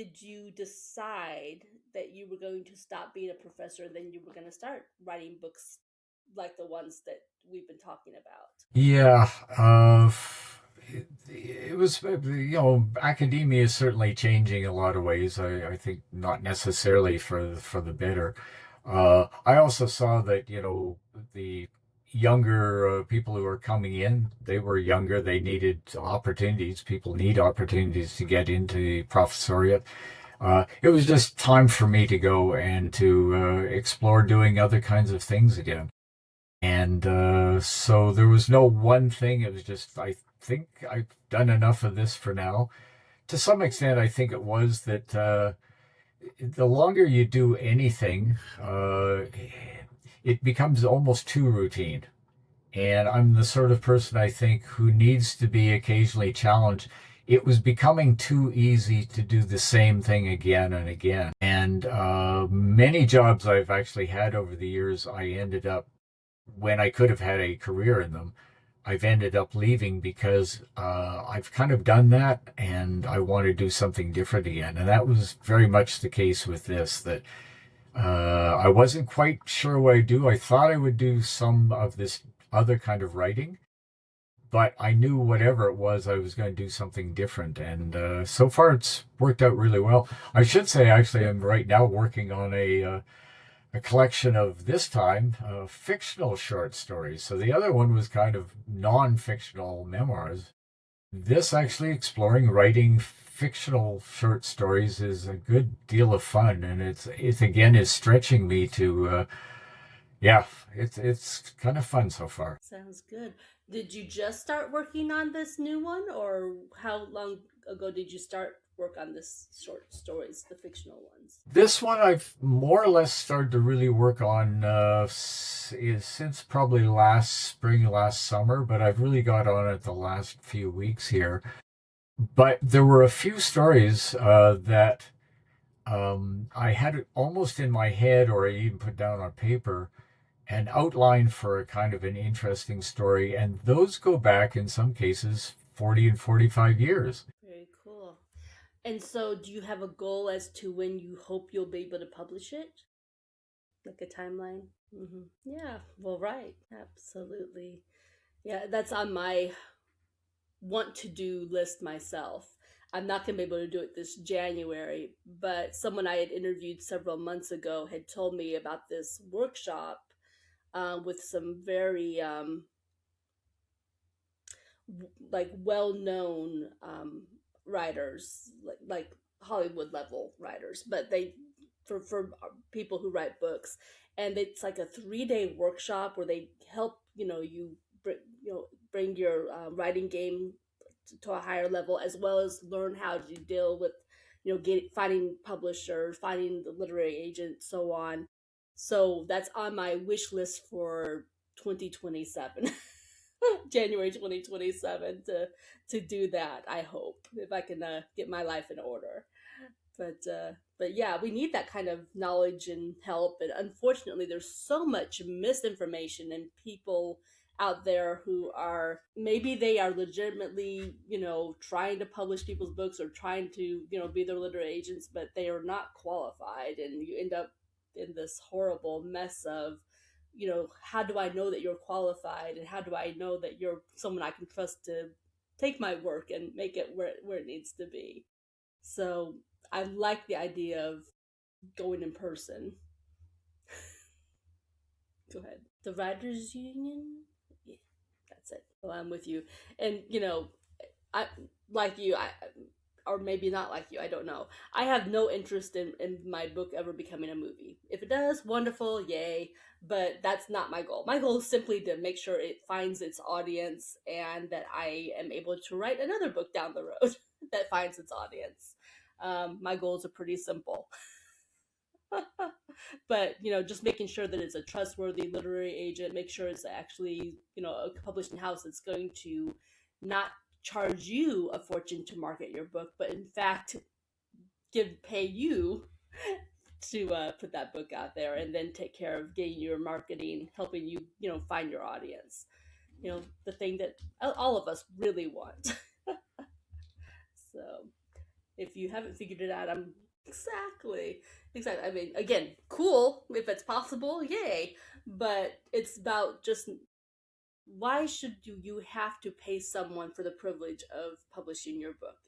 did you decide that you were going to stop being a professor and then you were going to start writing books like the ones that we've been talking about? Yeah, it was, academia is certainly changing in a lot of ways. I think not necessarily for the better. I also saw that, the younger people who were coming in, they were younger. They needed opportunities. People need opportunities to get into the professoriate. It was just time for me to go and to explore doing other kinds of things again. And so there was no one thing. It was just, I think I've done enough of this for now. To some extent, I think it was that the longer you do anything, it becomes almost too routine. And I'm the sort of person I think who needs to be occasionally challenged. It was becoming too easy to do the same thing again and again. And many jobs I've actually had over the years, I ended up when I could have had a career in them, I've ended up leaving because I've kind of done that and I want to do something different again. And that was very much the case with this, that I wasn't quite sure what I do. I thought I would do some of this other kind of writing, but I knew whatever it was, I was going to do something different. And so far, it's worked out really well. I should say, actually, I'm right now working on a collection of this time fictional short stories. So the other one was kind of non-fictional memoirs. This actually exploring writing fictional short stories is a good deal of fun, and it again is stretching me to yeah, it's kind of fun so far. Sounds good. Did you just start working on this new one, or how long ago did you start work on this short stories, the fictional ones? This one I've more or less started to really work on since probably last spring, last summer, but I've really got on it the last few weeks here. But there were a few stories that I had it almost in my head, or I even put down on paper, and outlined for a kind of an interesting story. And those go back in some cases 40 and 45 years. Very cool. And so, do you have a goal as to when you hope you'll be able to publish it? Like a timeline? Yeah, well, right. Absolutely. Yeah, that's on my want to do list myself. I'm not going to be able to do it this January, but someone I had interviewed several months ago had told me about this workshop with some very like well-known writers, like Hollywood level writers, but they for people who write books, and it's like a 3-day workshop where they help bring your writing game to a higher level, as well as learn how to deal with finding publishers, finding the literary agent, so on. So that's on my wish list for 2027. January 2027 to do that. I hope, if I can get my life in order. But yeah, we need that kind of knowledge and help. And unfortunately, there's so much misinformation and people out there who are, maybe they are legitimately trying to publish people's books or trying to be their literary agents, but they are not qualified, and you end up in this horrible mess of how do I know that you're qualified, and how do I know that you're someone I can trust to take my work and make it where it needs to be. So I like the idea of going in person. Go ahead. The writers union. Yeah, that's it. Well, I'm with you. And I like you. I or maybe not like you. I don't know. I have no interest in my book ever becoming a movie. If it does, wonderful, yay. But that's not my goal. My goal is simply to make sure it finds its audience and that I am able to write another book down the road that finds its audience. My goals are pretty simple. But just making sure that it's a trustworthy literary agent, make sure it's actually a publishing house that's going to not charge you a fortune to market your book, but in fact pay you to put that book out there, and then take care of getting your marketing, helping you find your audience. The thing that all of us really want. So If you haven't figured it out, I'm exactly. I mean, again, cool if it's possible, yay. But it's about just why should you have to pay someone for the privilege of publishing your book?